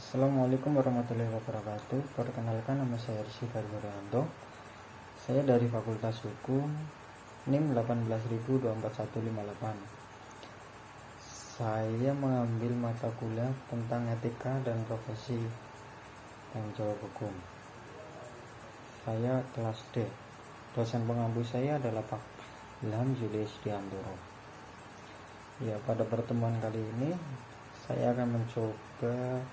Assalamualaikum warahmatullahi wabarakatuh. Perkenalkan, nama saya Rizky Fariburyanto. Saya dari Fakultas Hukum, NIM 180245158. Saya mengambil mata kuliah tentang etika dan profesi tanggung jawab hukum. Saya kelas D. Dosen pengampu saya adalah Pak Ilham Julius Diantoro. Ya, pada pertemuan kali ini saya akan mencoba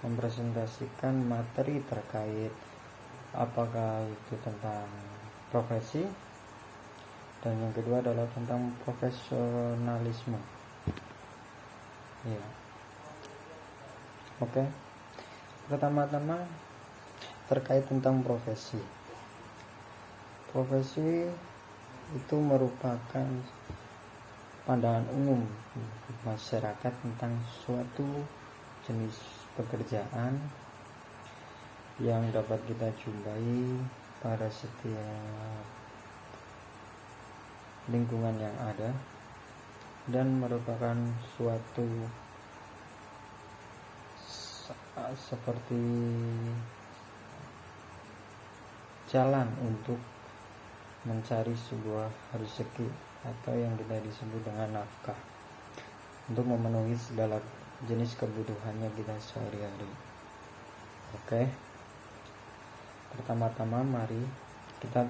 mempresentasikan materi terkait apakah itu tentang profesi, dan yang kedua adalah tentang profesionalisme. Ya, oke. Pertama-tama terkait tentang profesi. Profesi itu merupakan pandangan umum masyarakat tentang suatu jenis pekerjaan yang dapat kita jumpai pada setiap lingkungan yang ada, dan merupakan suatu seperti jalan untuk mencari sebuah rezeki atau yang kita disebut dengan nafkah untuk memenuhi segala jenis kebutuhannya kita sehari-hari. Oke. Pertama-tama mari kita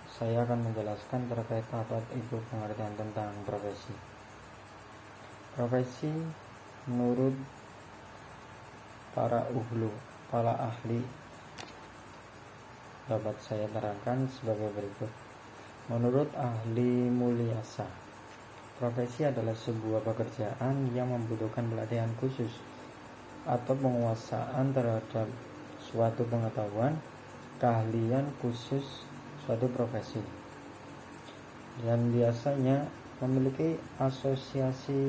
saya akan menjelaskan terkait apa itu pengertian tentang profesi. Profesi menurut para ahli dapat saya terangkan sebagai berikut. Menurut ahli Mulyasa, profesi adalah sebuah pekerjaan yang membutuhkan pelatihan khusus atau penguasaan terhadap suatu pengetahuan, keahlian khusus suatu profesi, dan biasanya memiliki asosiasi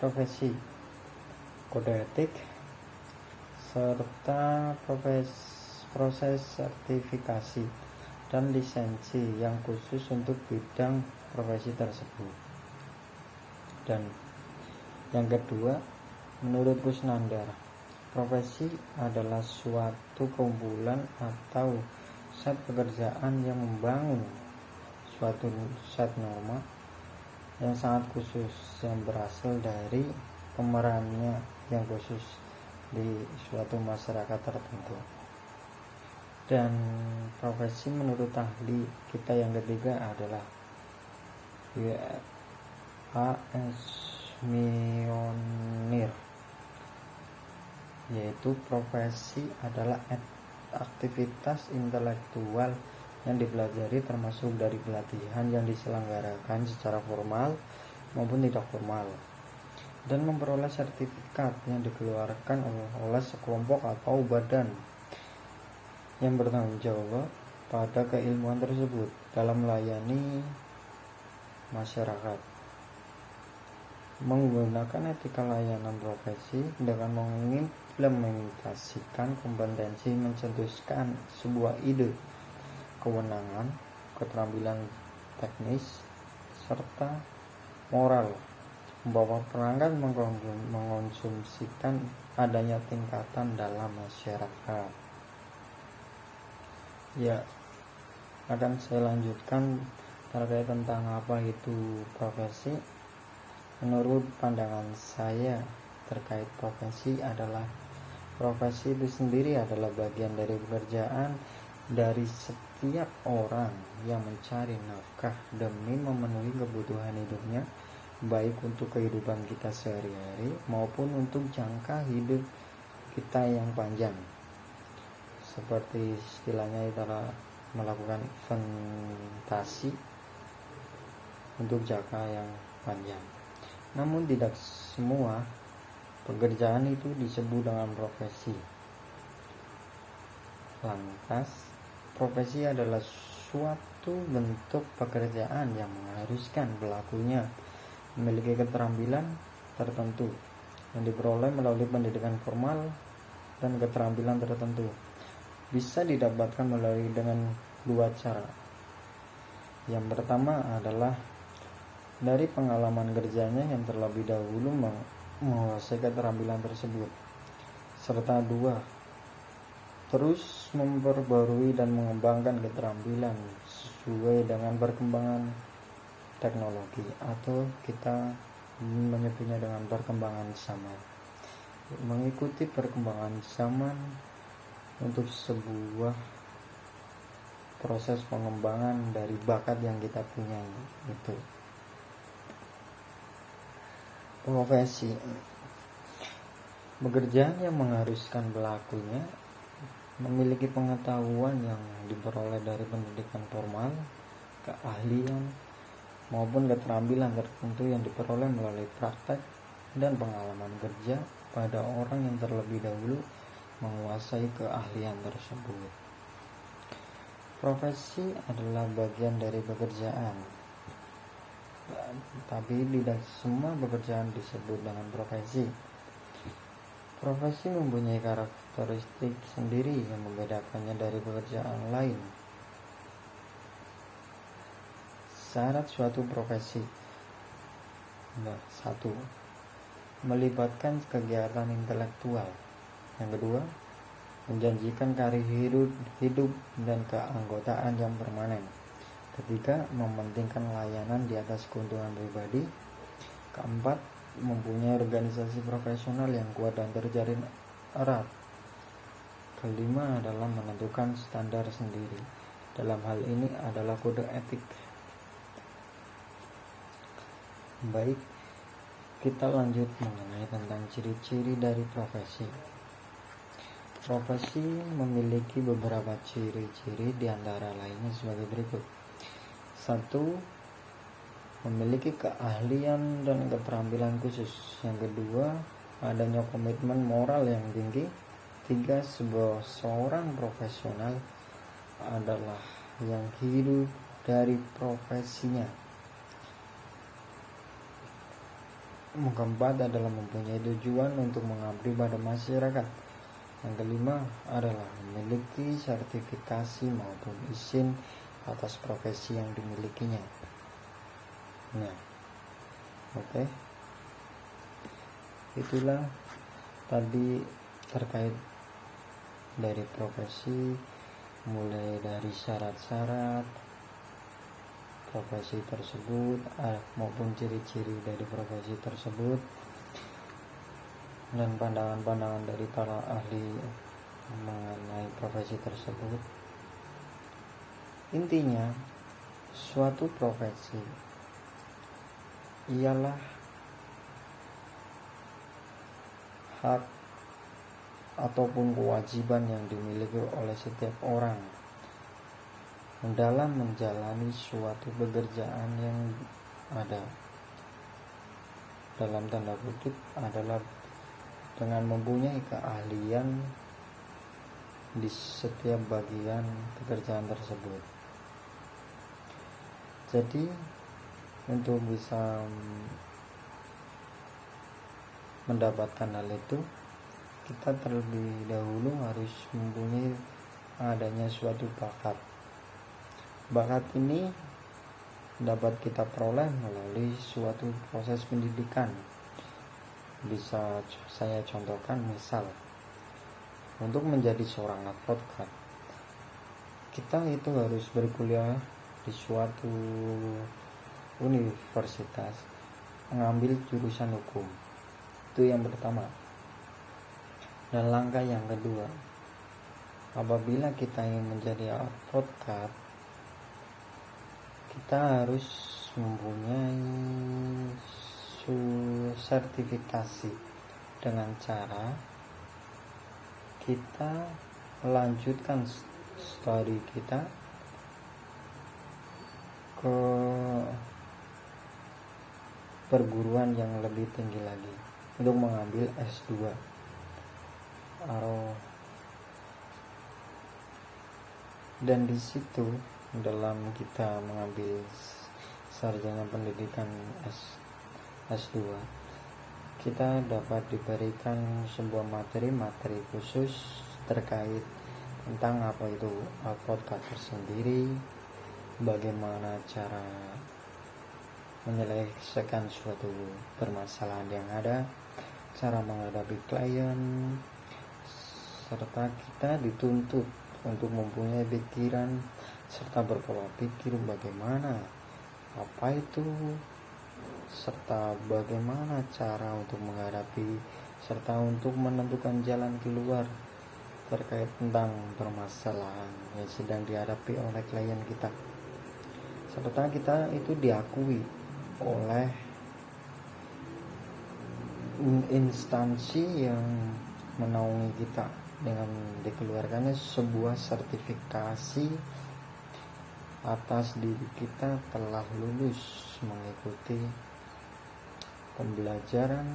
profesi, kode etik, serta proses sertifikasi dan lisensi yang khusus untuk bidang profesi tersebut. Dan yang kedua, menurut Kusnandar, profesi adalah suatu kumpulan atau set pekerjaan yang membangun suatu set norma yang sangat khusus yang berasal dari pemerannya yang khusus di suatu masyarakat tertentu. Dan profesi menurut ahli kita yang ketiga adalah A.S. Mionir, yaitu profesi adalah aktivitas intelektual yang dipelajari termasuk dari pelatihan yang diselenggarakan secara formal maupun tidak formal, dan memperoleh sertifikat yang dikeluarkan oleh sekelompok atau badan yang bertanggung jawab pada keilmuan tersebut dalam melayani masyarakat. Menggunakan etika layanan profesi dengan mengimplementasikan kompetensi mencetuskan sebuah ide, kewenangan, keterampilan teknis, serta moral, membawa perangkat mengonsumsikan adanya tingkatan dalam masyarakat. Ya, akan saya lanjutkan terkait tentang apa itu profesi. Menurut pandangan saya terkait profesi adalah profesi itu sendiri adalah bagian dari pekerjaan dari setiap orang yang mencari nafkah demi memenuhi kebutuhan hidupnya, baik untuk kehidupan kita sehari-hari maupun untuk jangka hidup kita yang panjang. Seperti istilahnya adalah melakukan investasi untuk jangka yang panjang. Namun tidak semua pekerjaan itu disebut dengan profesi. Lantas, profesi adalah suatu bentuk pekerjaan yang mengharuskan pelakunya memiliki keterampilan tertentu yang diperoleh melalui pendidikan formal, dan keterampilan tertentu bisa didapatkan melalui dengan dua cara. Yang pertama adalah dari pengalaman kerjanya yang terlebih dahulu menguasai keterampilan tersebut. Serta 2, terus memperbarui dan mengembangkan keterampilan sesuai dengan perkembangan teknologi, atau kita menyebutnya dengan perkembangan zaman. Mengikuti perkembangan zaman untuk sebuah proses pengembangan dari bakat yang kita punya. Itu profesi, pekerjaan yang mengharuskan pelakunya memiliki pengetahuan yang diperoleh dari pendidikan formal, keahlian, maupun keterampilan tertentu yang diperoleh melalui praktek dan pengalaman kerja pada orang yang terlebih dahulu menguasai keahlian tersebut. Profesi adalah bagian dari pekerjaan, tapi tidak semua pekerjaan disebut dengan profesi. Profesi mempunyai karakteristik sendiri yang membedakannya dari pekerjaan lain. Syarat suatu profesi: 1. Melibatkan kegiatan intelektual. Yang kedua, menjanjikan karir hidup dan keanggotaan yang permanen. Ketiga, mementingkan layanan di atas keuntungan pribadi. Keempat, mempunyai organisasi profesional yang kuat dan terjalin erat. Kelima adalah menentukan standar sendiri. Dalam hal ini adalah kode etik. Baik, kita lanjut mengenai tentang ciri-ciri dari profesi. Profesi memiliki beberapa ciri-ciri, diantara lainnya sebagai berikut. 1. Memiliki keahlian dan keterampilan khusus. Yang kedua, adanya komitmen moral yang tinggi. 3. Seorang profesional adalah yang hidup dari profesinya. Yang keempat adalah mempunyai tujuan untuk mengabdi pada masyarakat. Yang kelima adalah memiliki sertifikasi maupun izin atas profesi yang dimilikinya. Oke. Itulah tadi terkait dari profesi, mulai dari syarat-syarat profesi tersebut maupun ciri-ciri dari profesi tersebut, dan pandangan-pandangan dari para ahli mengenai profesi tersebut. Intinya, suatu profesi ialah hak ataupun kewajiban yang dimiliki oleh setiap orang dalam menjalani suatu pekerjaan yang ada, dalam tanda kutip, adalah dengan mempunyai keahlian di setiap bagian pekerjaan tersebut. Jadi untuk bisa mendapatkan hal itu, kita terlebih dahulu harus mempunyai adanya suatu bakat. Bakat ini dapat kita peroleh melalui suatu proses pendidikan. Bisa saya contohkan, misal untuk menjadi seorang advokat, kita itu harus berkuliah di suatu universitas, mengambil jurusan hukum. Itu yang pertama. Dan langkah yang kedua, apabila kita ingin menjadi advokat, kita harus mempunyai sertifikasi dengan cara kita melanjutkan studi kita ke perguruan yang lebih tinggi lagi untuk mengambil S2, dan di situ dalam kita mengambil sarjana pendidikan S2, kita dapat diberikan sebuah materi khusus terkait tentang apa itu advokat tersendiri, bagaimana cara menyelesaikan suatu permasalahan yang ada, cara menghadapi klien, serta kita dituntut untuk mempunyai pikiran serta berpola pikir bagaimana apa itu, serta bagaimana cara untuk menghadapi serta untuk menentukan jalan keluar terkait tentang permasalahan yang sedang dihadapi oleh klien kita, serta kita itu diakui oleh instansi yang menaungi kita dengan dikeluarkannya sebuah sertifikasi atas diri kita telah lulus mengikuti pembelajaran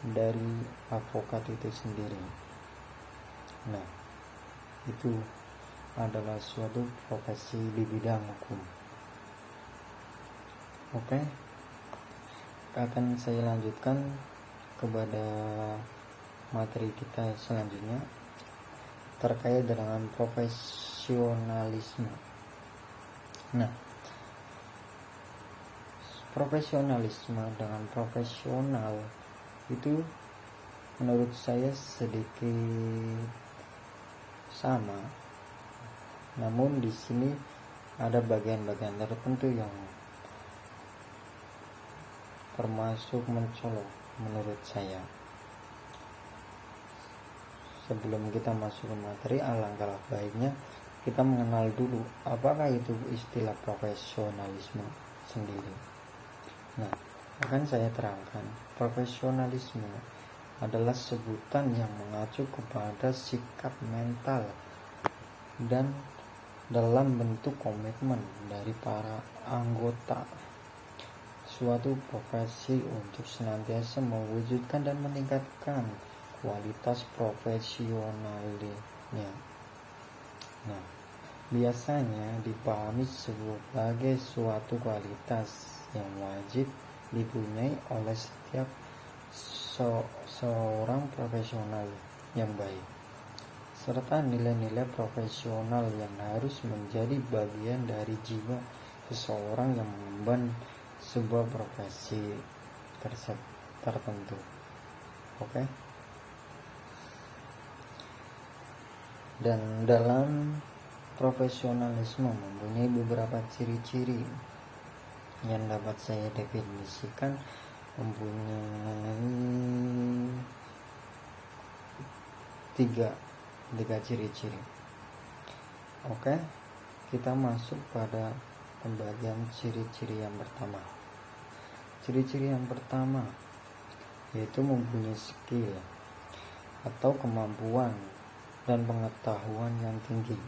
dari advokat itu sendiri. Nah, itu adalah suatu profesi di bidang hukum. Oke, akan saya lanjutkan kepada materi kita selanjutnya terkait dengan profesionalisme. Nah, profesionalisme dengan profesional itu menurut saya sedikit sama, namun di sini ada bagian-bagian tertentu yang termasuk mencolok menurut saya. Sebelum kita masuk ke materi, alangkah baiknya kita mengenal dulu apakah itu istilah profesionalisme sendiri. Nah, akan saya terangkan, profesionalisme adalah sebutan yang mengacu kepada sikap mental dan dalam bentuk komitmen dari para anggota suatu profesi untuk senantiasa mewujudkan dan meningkatkan kualitas profesionalnya. Nah, biasanya dipahami sebagai suatu kualitas yang wajib dipunyai oleh setiap seorang profesional yang baik, serta nilai-nilai profesional yang harus menjadi bagian dari jiwa seseorang yang mengemban sebuah profesi tertentu. Oke. Dan dalam profesionalisme mempunyai beberapa ciri-ciri yang dapat saya definisikan, mempunyai tiga ciri-ciri. Oke, kita masuk pada pembagian ciri-ciri yang pertama. Ciri-ciri yang pertama yaitu mempunyai skill atau kemampuan dan pengetahuan yang tinggi.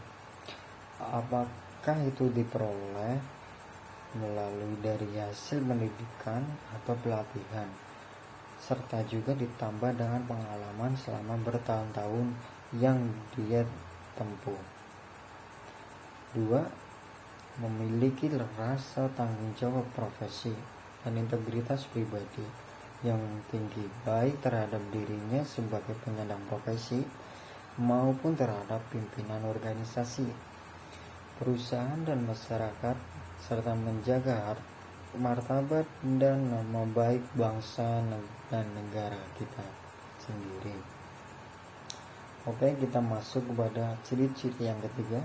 Apakah itu diperoleh melalui dari hasil pendidikan atau pelatihan, serta juga ditambah dengan pengalaman selama bertahun-tahun yang dia tempuh. 2. Memiliki rasa tanggung jawab profesi dan integritas pribadi yang tinggi, baik terhadap dirinya sebagai penyandang profesi maupun terhadap pimpinan organisasi, perusahaan dan masyarakat, serta menjaga martabat dan nama baik bangsa dan negara kita sendiri. Oke, kita masuk kepada ciri-ciri yang ketiga.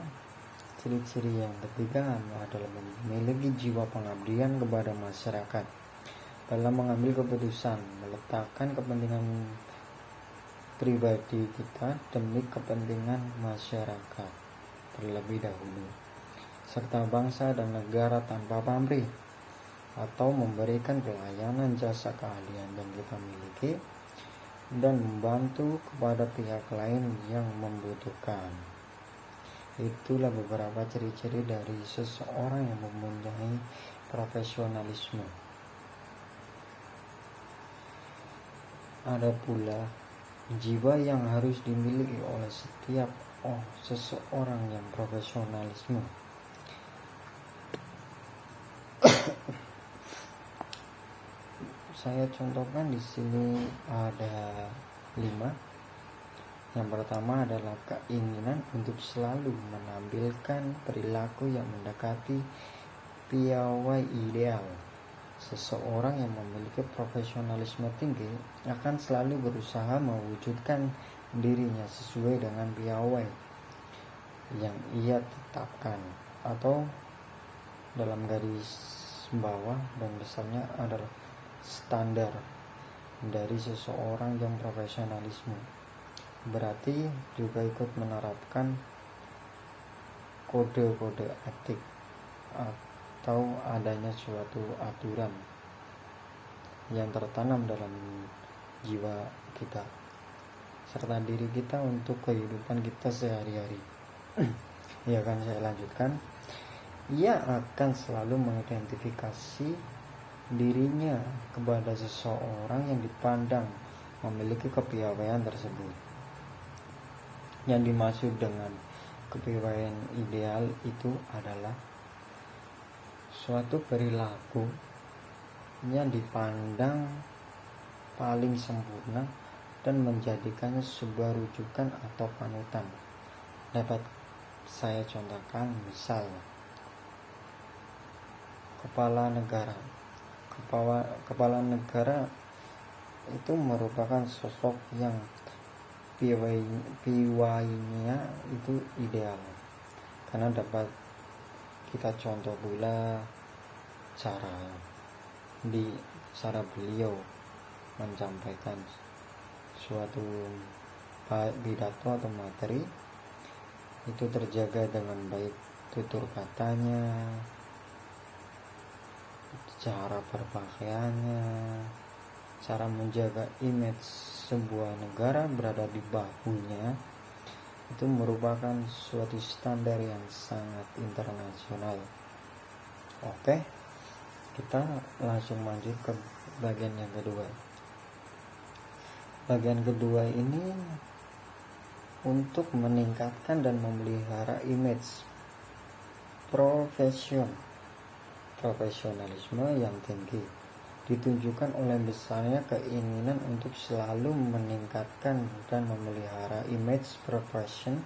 Ciri-ciri yang ketiga adalah memiliki jiwa pengabdian kepada masyarakat dalam mengambil keputusan, meletakkan kepentingan pribadi kita demi kepentingan masyarakat terlebih dahulu, serta bangsa dan negara tanpa pamrih, atau memberikan pelayanan jasa keahlian yang kita miliki dan membantu kepada pihak lain yang membutuhkan. Itulah beberapa ciri-ciri dari seseorang yang mempunyai profesionalisme. Ada pula jiwa yang harus dimiliki oleh setiap seseorang yang profesionalisme. Saya contohkan di sini ada 5. Yang pertama adalah keinginan untuk selalu menampilkan perilaku yang mendekati piawai ideal Seseorang yang memiliki profesionalisme tinggi akan selalu berusaha mewujudkan dirinya sesuai dengan piawai yang ia tetapkan, atau dalam garis bawah dan besarnya adalah standar dari seseorang yang profesionalisme. Berarti juga ikut menerapkan kode-kode etik atau adanya suatu aturan yang tertanam dalam jiwa kita serta diri kita untuk kehidupan kita sehari-hari. Ya kan, saya lanjutkan. Ia akan selalu mengidentifikasi dirinya kepada seseorang yang dipandang memiliki kepiawaian tersebut. Yang dimaksud dengan kepiawaian ideal itu adalah suatu perilaku yang dipandang paling sempurna dan menjadikannya sebuah rujukan atau panutan. Dapat saya contohkan, misal kepala negara. Kepala negara itu merupakan sosok yang piwainya itu ideal, karena dapat kita contoh pula cara beliau menyampaikan suatu pidato atau materi itu terjaga dengan baik tutur katanya, cara berpakaiannya, cara menjaga image sebuah negara berada di bahunya, itu merupakan suatu standar yang sangat internasional. Oke, kita langsung lanjut ke bagian yang kedua. Bagian kedua ini untuk meningkatkan dan memelihara image profesionalisme yang tinggi, ditunjukkan oleh besarnya keinginan untuk selalu meningkatkan dan memelihara image profession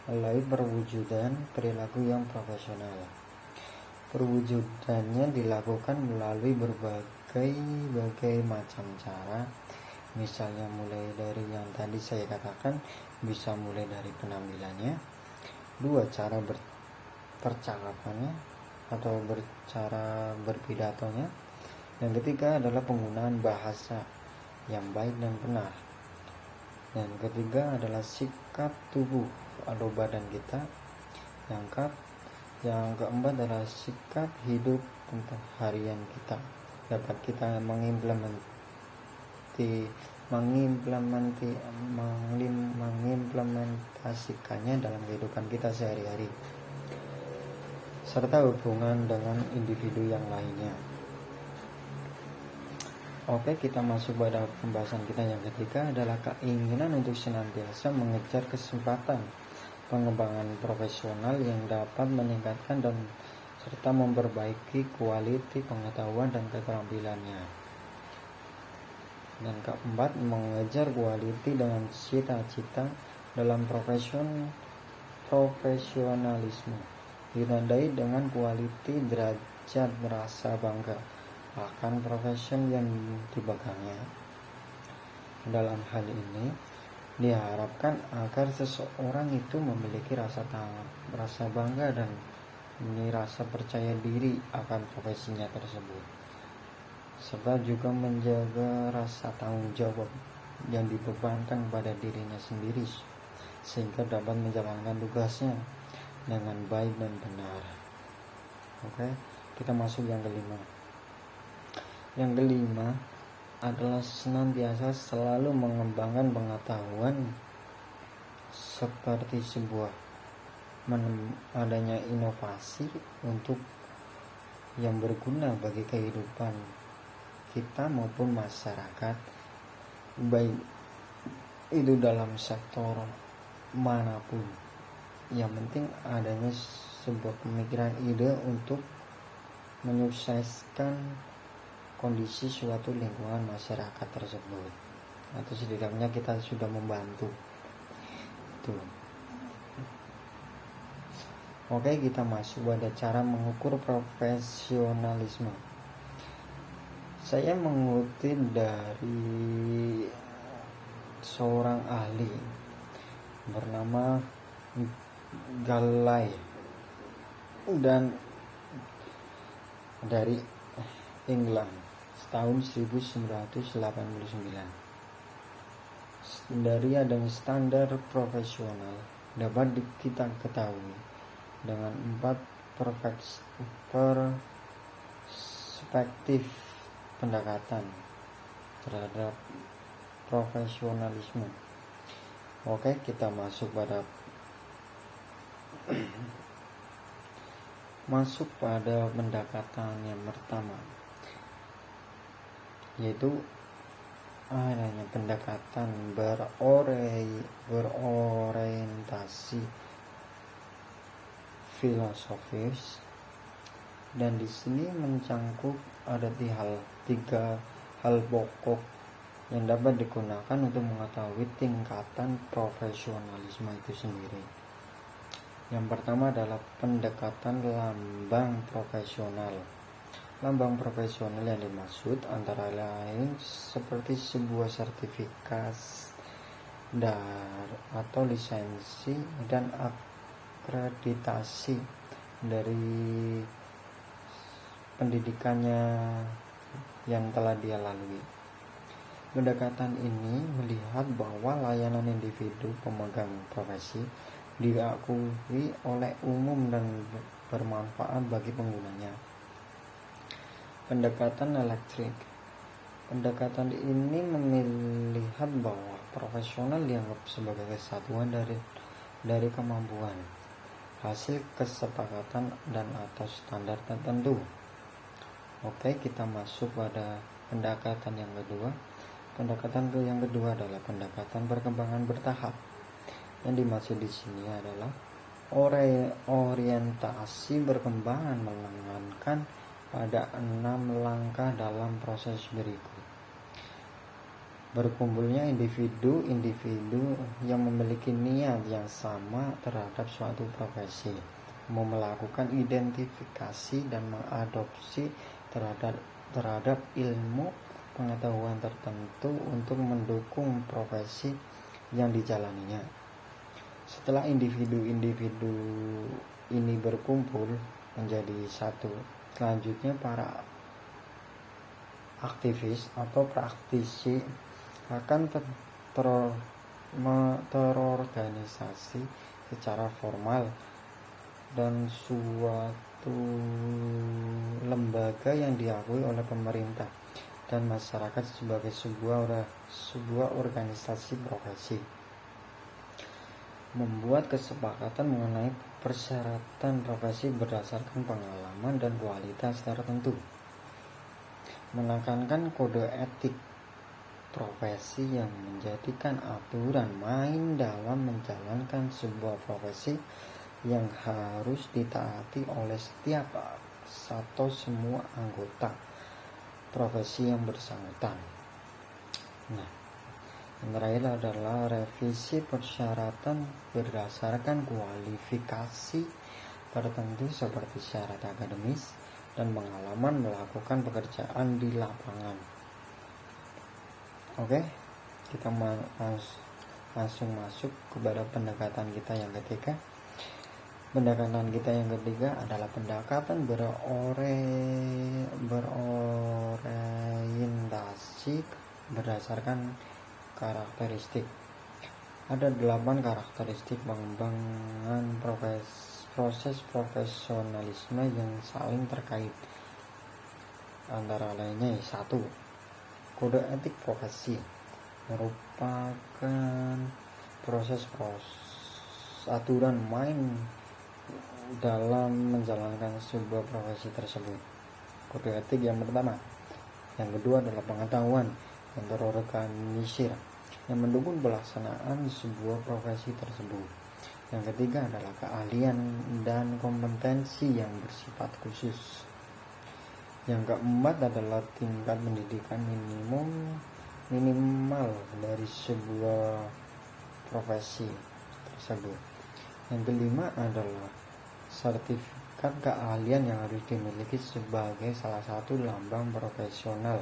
melalui perwujudan perilaku yang profesional. Perwujudannya dilakukan melalui berbagai macam cara, misalnya mulai dari yang tadi saya katakan, bisa mulai dari penampilannya, cara percakapannya atau cara berpidatonya. Yang ketiga adalah penggunaan bahasa yang baik dan benar. Dan ketiga adalah sikap tubuh atau badan kita. Yang keempat adalah sikap hidup tentang harian kita. Dapat kita mengimplementasikannya dalam kehidupan kita sehari-hari, serta hubungan dengan individu yang lainnya. Oke, kita masuk pada pembahasan kita yang ketiga adalah keinginan untuk senantiasa mengejar kesempatan pengembangan profesional yang dapat meningkatkan dan serta memperbaiki kualitas pengetahuan dan keterampilannya. Dan keempat, mengejar kualitas dengan cita-cita dalam profesionalisme ditandai dengan kualitas derajat rasa bangga akan profesi yang dipegangnya. Dalam hal ini diharapkan agar seseorang itu memiliki rasa bangga dan rasa percaya diri akan profesinya tersebut, serta juga menjaga rasa tanggung jawab yang dibebankan pada dirinya sendiri sehingga dapat menjalankan tugasnya dengan baik dan benar. Oke, kita masuk yang kelima. Yang kelima adalah senantiasa selalu mengembangkan pengetahuan seperti sebuah adanya inovasi untuk yang berguna bagi kehidupan kita maupun masyarakat, baik itu dalam sektor manapun. Yang penting adanya sebuah pemikiran ide untuk menyukseskan kondisi suatu lingkungan masyarakat tersebut, atau setidaknya kita sudah membantu. Tuh. Oke, kita masuk pada cara mengukur profesionalisme. Saya mengutip dari seorang ahli bernama Galilei dan dari England tahun 1989. Dari adanya standar profesional dapat kita ketahui dengan 4 perspektif pendekatan terhadap profesionalisme. Oke, kita masuk pada pendekatan yang pertama, yaitu adanya pendekatan berorientasi filosofis, dan di sini mencangkup ada 3 hal pokok yang dapat digunakan untuk mengetahui tingkatan profesionalisme itu sendiri. Yang pertama adalah pendekatan lambang profesional. Lambang profesional yang dimaksud antara lain seperti sebuah sertifikat atau lisensi dan akreditasi dari pendidikannya yang telah dia lalui. Pendekatan ini melihat bahwa layanan individu pemegang profesi diakui oleh umum dan bermanfaat bagi penggunanya. Pendekatan elektrik. Pendekatan ini melihat bahwa profesional dianggap sebagai kesatuan dari kemampuan, hasil kesepakatan dan atau standar tertentu. Oke, kita masuk pada pendekatan yang kedua. Pendekatan yang kedua adalah pendekatan perkembangan bertahap. Yang dimaksud di sini adalah orientasi perkembangan menekankan pada 6 langkah dalam proses berikut. Berkumpulnya individu yang memiliki niat yang sama terhadap suatu profesi, melakukan identifikasi dan mengadopsi terhadap ilmu pengetahuan tertentu untuk mendukung profesi yang dijalaninya. Setelah individu ini berkumpul menjadi satu, selanjutnya para aktivis atau praktisi akan terorganisasi secara formal dan suatu lembaga yang diakui oleh pemerintah dan masyarakat sebagai sebuah organisasi profesi. Membuat kesepakatan mengenai persyaratan profesi berdasarkan pengalaman dan kualitas tertentu. Menekankan kode etik profesi yang menjadikan aturan main dalam menjalankan sebuah profesi yang harus ditaati oleh setiap atau semua anggota profesi yang bersangkutan. Nah, yang terakhir adalah revisi persyaratan berdasarkan kualifikasi tertentu seperti syarat akademis dan pengalaman melakukan pekerjaan di lapangan. Oke, kita langsung masuk kepada pendekatan kita yang ketiga. Pendekatan kita yang ketiga adalah pendekatan berorientasi berdasarkan karakteristik. Ada 8 karakteristik pengembangan proses profesionalisme yang saling terkait. Antara lainnya 1. Kode etik profesi merupakan proses aturan main dalam menjalankan sebuah profesi tersebut. Kode etik yang pertama. Yang kedua adalah pengetahuan yang terorganisir yang mendukung pelaksanaan sebuah profesi tersebut. Yang ketiga adalah keahlian dan kompetensi yang bersifat khusus. Yang keempat adalah tingkat pendidikan minimal dari sebuah profesi tersebut. Yang kelima adalah sertifikat keahlian yang harus dimiliki sebagai salah satu lambang profesional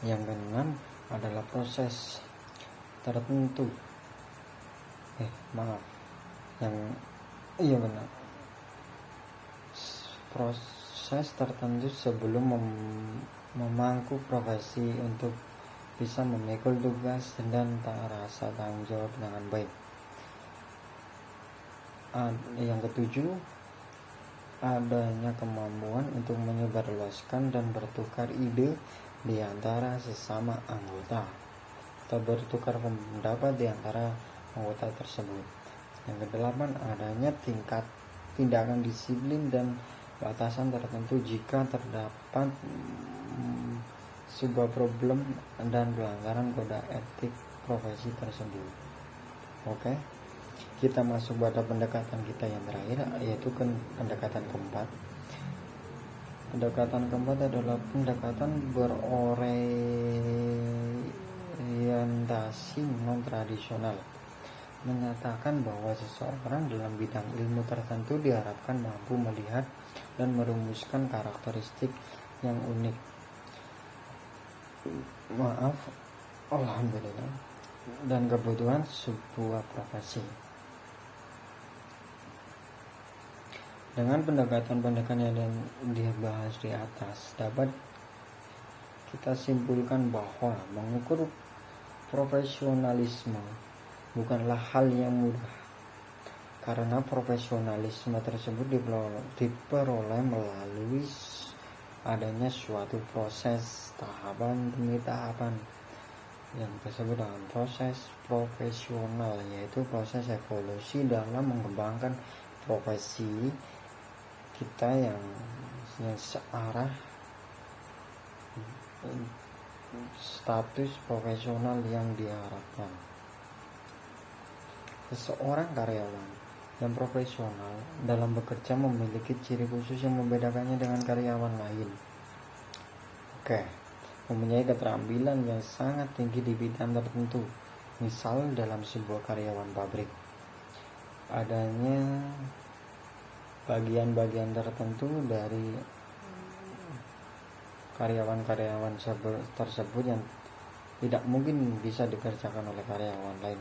Yang keenam adalah proses tertentu. Iya benar. Proses tertentu sebelum memangku profesi untuk bisa memikul tugas dan tak rasa tanggung jawab dengan baik. Yang ketujuh, adanya kemampuan untuk menyebarluaskan dan bertukar ide di antara sesama anggota atau bertukar pendapat di antara anggota tersebut. Yang kedelapan, adanya tingkat tindakan disiplin dan batasan tertentu jika terdapat sebuah problem dan pelanggaran kode etik profesi tersebut. Oke, kita masuk pada pendekatan kita yang terakhir, yaitu pendekatan keempat. Pendekatan keempat adalah pendekatan berorientasi non-tradisional, menyatakan bahwa seseorang dalam bidang ilmu tertentu diharapkan mampu melihat dan merumuskan karakteristik yang unik. Alhamdulillah, dan kebutuhan sebuah profesi. Dengan pendekatan-pendekatan yang dibahas di atas, dapat kita simpulkan bahwa mengukur profesionalisme bukanlah hal yang mudah, karena profesionalisme tersebut diperoleh melalui adanya suatu proses tahapan demi tahapan yang disebut dengan proses profesional, yaitu proses evolusi dalam mengembangkan profesi kita yang searah status profesional yang diharapkan. Seseorang karyawan yang profesional dalam bekerja memiliki ciri khusus yang membedakannya dengan karyawan lain. Mempunyai keterampilan yang sangat tinggi di bidang tertentu. Misal dalam sebuah karyawan pabrik, adanya bagian-bagian tertentu dari karyawan-karyawan tersebut yang tidak mungkin bisa dikerjakan oleh karyawan lain.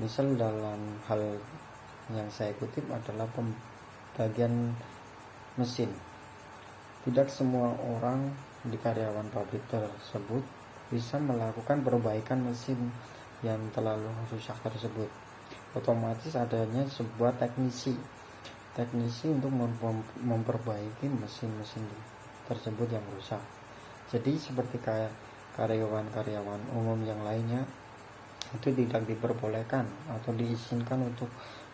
Misal dalam hal yang saya kutip adalah pembagian mesin. Tidak semua orang di karyawan pabrik tersebut bisa melakukan perbaikan mesin yang terlalu rusak tersebut. Otomatis adanya sebuah teknisi untuk memperbaiki mesin-mesin tersebut yang rusak. Jadi seperti kayak karyawan-karyawan umum yang lainnya, itu tidak diperbolehkan atau diizinkan untuk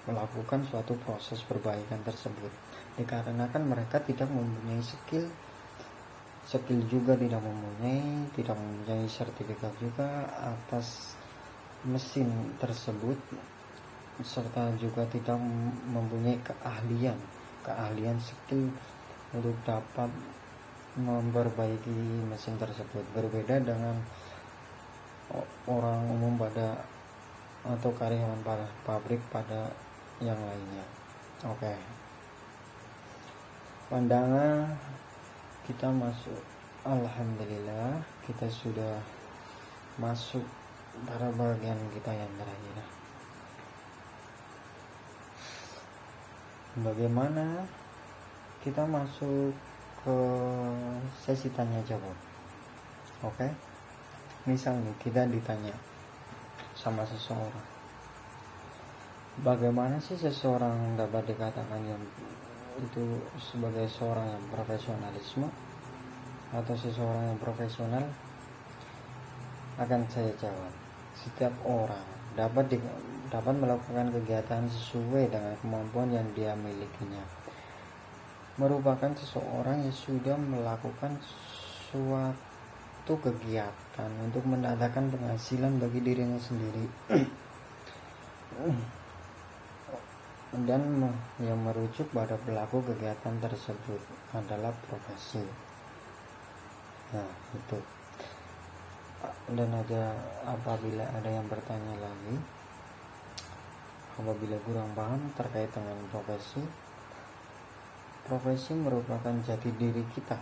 melakukan suatu proses perbaikan tersebut, dikarenakan mereka tidak mempunyai skill juga tidak mempunyai sertifikat juga atas mesin tersebut, serta juga tidak mempunyai keahlian skill untuk dapat memperbaiki mesin tersebut. Berbeda dengan orang umum atau karyawan pabrik pada yang lainnya. Pandangan kita masuk, alhamdulillah kita sudah masuk pada bagian kita yang terakhir. Bagaimana kita masuk ke sesi tanya jawab? Misalnya kita ditanya sama seseorang, bagaimana sih seseorang dapat dikatakan yang itu sebagai seorang yang profesionalisme atau seseorang yang profesional? Akan saya jawab, setiap orang dapat melakukan kegiatan sesuai dengan kemampuan yang dia milikinya. Merupakan seseorang yang sudah melakukan suatu kegiatan untuk mendatangkan penghasilan bagi dirinya sendiri dan yang merujuk pada pelaku kegiatan tersebut adalah profesi. Itu. Dan apabila ada yang bertanya lagi, apabila kurang paham terkait dengan profesi merupakan jati diri kita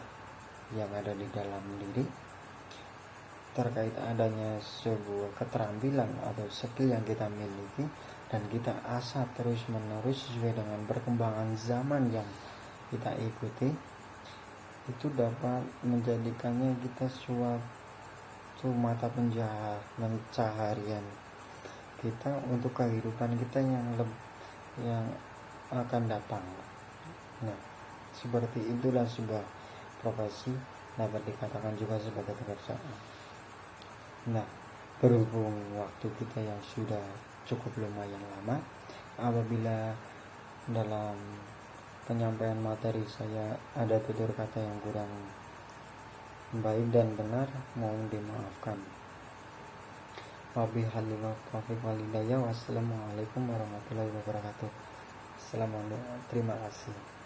yang ada di dalam diri, terkait adanya sebuah keterampilan atau skill yang kita miliki dan kita asah terus menerus sesuai dengan perkembangan zaman yang kita ikuti, itu dapat menjadikannya kita suatu mata pencaharian kita untuk kehidupan kita yang akan datang. Nah, seperti itulah sebuah profesi dapat dikatakan juga sebagai pekerjaan. Nah, berhubung waktu kita yang sudah cukup lumayan lama, apabila dalam penyampaian materi saya ada tutur kata yang kurang baik dan benar, mohon dimaafkan. Wassalamualaikum warahmatullahi wabarakatuh. Terima kasih.